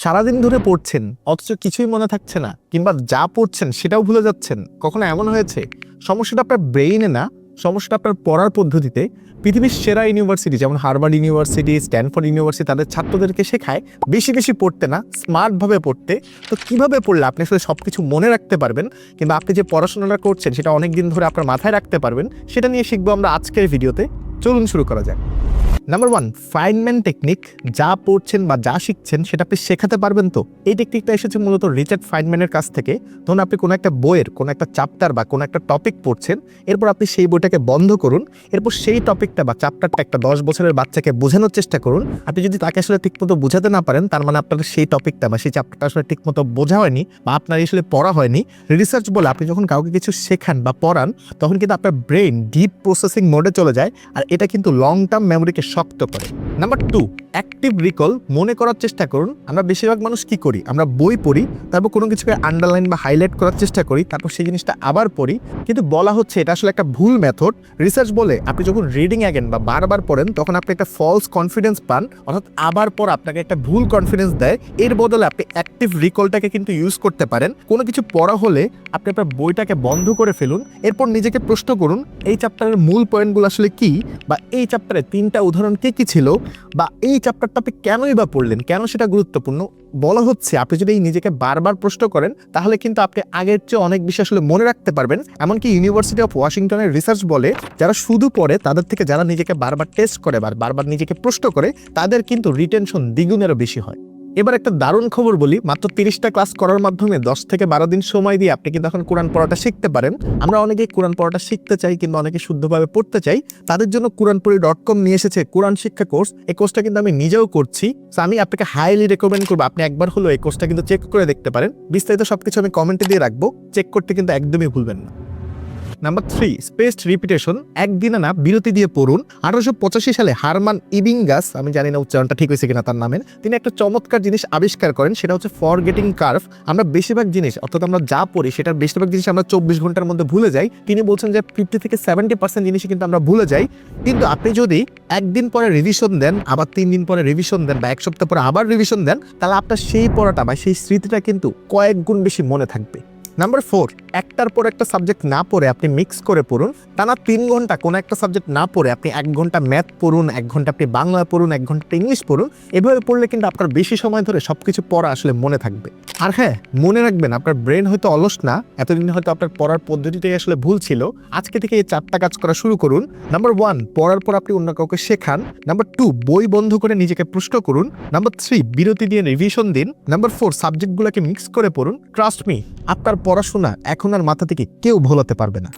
সারাদিন ধরে পড়ছেন অথচ কিছুই মনে থাকছে না, কিংবা যা পড়ছেন সেটাও ভুলে যাচ্ছেন। কখনো এমন হয়েছে সমস্যাটা আপনার ব্রেইনে না, সমস্যাটা আপনার পড়ার পদ্ধতিতে? পৃথিবীর সেরা ইউনিভার্সিটি যেমন হার্ভার্ড ইউনিভার্সিটি, স্ট্যানফোর্ড ইউনিভার্সিটি তাদের ছাত্রদেরকে শেখায় বেশি বেশি পড়তে না, স্মার্টভাবে পড়তে। তো কিভাবে পড়লে আপনি আসলে সব কিছু মনে রাখতে পারবেন, কিংবা আপনি যে পড়াশোনাটা করছেন সেটা অনেক দিন ধরে আপনার মাথায় রাখতে পারবেন, সেটা নিয়ে শিখবো আমরা আজকের ভিডিওতে। চলুন শুরু করা যাক। Number 1, Feynman technique. যা পড়ছেন বা যা শিখছেন সেটা আপনি শেখাতে পারবেন তো? এই টেকনিকটা এসেছে মূলত রিচার্ড ফাইনম্যানের কাছ থেকে। ধরুন আপনি কোনো একটা বইয়ের কোনো একটা চ্যাপ্টার বা কোনো একটা টপিক পড়ছেন, এরপর আপনি সেই বইটাকে বন্ধ করুন, এরপর সেই টপিকটা বা চ্যাপ্টারটা একটা 10 বছরের বাচ্চাকে বোঝানোর চেষ্টা করুন। আপনি যদি তাকে আসলে ঠিকমতো বোঝাতে না পারেন, তার মানে আপনার সেই টপিকটা বা সেই চ্যাপ্টারটা আসলে ঠিকমতো বোঝা হয়নি বা আপনার আসলে পড়া হয়নি। রিসার্চ বলে আপনি যখন কাউকে কিছু শেখান বা পড়ান, তখন কিন্তু আপনার ব্রেইন ডিপ প্রসেসিং মোডে চলে যায়, আর এটা কিন্তু লং টার্ম মেমোরিকে শক্ত করে। Number 2, active recall. মনে করার চেষ্টা করুন। আমরা বেশিরভাগ মানুষ কি করি, আমরা বই পড়ি, তারপর কোনো কিছুকে আন্ডারলাইন বা হাইলাইট করার চেষ্টা করি, তারপর সেই জিনিসটা আবার পড়ি, কিন্তু বলা হচ্ছে এটা আসলে একটা ভুল মেথড। রিসার্চ বলে আপনি যখন রিডিং অ্যাগেন বা বারবার পড়েন, তখন আপনি একটা ফলস কনফিডেন্স পান, অর্থাৎ আবার পর আপনাকে একটা ভুল কনফিডেন্স দেয়। এর বদলে আপনি অ্যাক্টিভ রিকলটাকে কিন্তু ইউজ করতে পারেন। কোনো কিছু পড়া হলে আপনি আপনার বইটাকে বন্ধ করে ফেলুন, এরপর নিজেকে প্রশ্ন করুন এই চ্যাপ্টারের মূল পয়েন্টগুলো আসলে কি, বা এই চ্যাপ্টারে 3টা উদাহরণ কি ছিল, বা এই চ্যাপ্টারটা আপনি কেনই বা পড়লেন, কেন সেটা গুরুত্বপূর্ণ। বলা হচ্ছে আপনি যদি এই নিজেকে বারবার প্রশ্ন করেন, তাহলে কিন্তু আপনি আগের চেয়ে অনেক বেশি আসলে মনে রাখতে পারবেন। এমনকি ইউনিভার্সিটি অফ ওয়াশিংটনের রিসার্চ বলে যারা শুধু পড়ে তাদের থেকে যারা নিজেকে বারবার টেস্ট করে বা বারবার নিজেকে প্রশ্ন করে, তাদের কিন্তু রিটেনশন দ্বিগুণেরও বেশি হয়। এবার একটা দারুণ খবর বলি, মাত্র 30টা ক্লাস করার মাধ্যমে 10 থেকে 12 দিন সময় দিয়ে আপনি কিন্তু এখন কোরআন পড়াটা শিখতে পারেন। আমরা অনেকেই কোরআন পড়াটা শিখতে চাই, কিন্তু অনেকে শুদ্ধভাবে পড়তে চাই। তাদের জন্য কোরআনপড়ি.com নিয়ে এসেছে কোরআন শিক্ষা কোর্স। এই কোর্সটা কিন্তু আমি নিজেও করছি। আমি আপনাকে হাইলি রেকমেন্ড করবো আপনি একবার হলো এই কোর্সটা কিন্তু চেক করে দেখতে পারেন। বিস্তারিত সবকিছু আমি কমেন্টে দিয়ে রাখবো, চেক করতে কিন্তু একদমই ভুলবেন না। Number 3, spaced repetition. একদিনে না, বিরতি দিয়ে পড়ুন। 1885 সালে হারমান ইবিঙ্গাস, আমি জানি না উচ্চারণটা ঠিক হয়েছে কিনা তার নামের, তিনি একটা চমৎকার জিনিস আবিষ্কার করেন, সেটা হচ্ছে ফরগেটিং কার্ভ। আমরা বেশিরভাগ জিনিস, অর্থাৎ আমরা যা পড়ি সেটার বেশিরভাগ জিনিস আমরা 24 ঘন্টার মধ্যে ভুলে যাই। তিনি বলছেন যে 50 থেকে 70% জিনিসই কিন্তু আমরা ভুলে যাই। কিন্তু আপনি যদি একদিন পরে রিভিশন দেন, আবার 3 দিন পরে রিভিশন দেন, বা এক সপ্তাহ পরে আবার রিভিশন দেন, তাহলে আপনার সেই পড়াটা বা সেই স্মৃতিটা কিন্তু কয়েক গুণ বেশি মনে থাকবে। নাম্বার 4, একটার পর একটা সাবজেক্ট না পড়ে আপনি মিক্স করে পড়ুন। টানা 3 ঘন্টা কোনো একটা সাবজেক্ট না পড়ে আপনি 1 ঘন্টা ম্যাথ পড়ুন, 1 ঘন্টা আপনি বাংলা পড়ুন, 1 ঘন্টা ইংলিশ পড়ুন। এভাবে পড়লে কিন্তু আপনার বেশি সময় ধরে সবকিছু পড়া আসলে মনে থাকবে। আর হ্যাঁ, মনে রাখবেন আপনার ব্রেন হয়তো অলস না, এতদিন হয়তো আপনার পড়ার পদ্ধতিটাই আসলে ভুল ছিল। আজকে থেকে এই 4টা কাজ করা শুরু করুন। নাম্বার 1, পড়ার পর আপনি অন্য কাউকে শেখান। নাম্বার 2, বই বন্ধ করে নিজেকে প্রশ্ন করুন। নাম্বার 3, বিরতি দিয়ে রিভিশন দিন। নাম্বার 4, সাবজেক্টগুলোকে মিক্স করে পড়ুন। ট্রাস্ট মি, আপনার পড়াশোনা এখন আর মাথা থেকে কেউ ভোলাতে পারবে না।